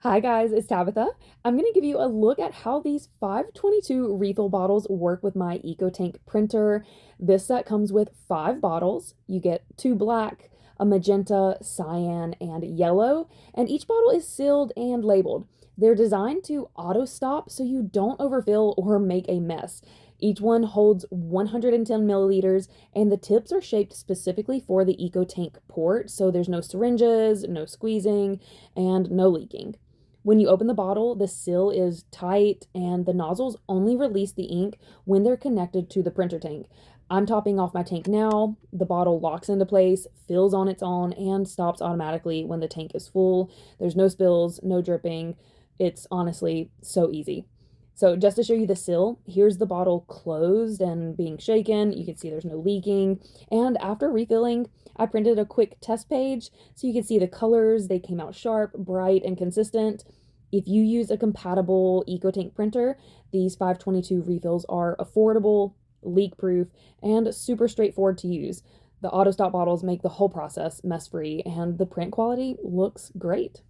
Hi guys, it's Tabitha. I'm going to give you a look at how these 522 refill bottles work with my EcoTank printer. This set comes with 5 bottles. You get two black, a magenta, cyan, and yellow, and each bottle is sealed and labeled. They're designed to auto stop so you don't overfill or make a mess. Each one holds 110 milliliters, and the tips are shaped specifically for the EcoTank port, so there's no syringes, no squeezing, and no leaking. When you open the bottle, the seal is tight and the nozzles only release the ink when they're connected to the printer tank. I'm topping off my tank now. The bottle locks into place, fills on its own, and stops automatically when the tank is full. There's no spills, no dripping. It's honestly so easy. So just to show you the seal, here's the bottle closed and being shaken. You can see there's no leaking. And after refilling, I printed a quick test page so you can see the colors. They came out sharp, bright, and consistent. If you use a compatible EcoTank printer, these 522 refills are affordable, leak-proof, and super straightforward to use. The auto stop bottles make the whole process mess-free, and the print quality looks great.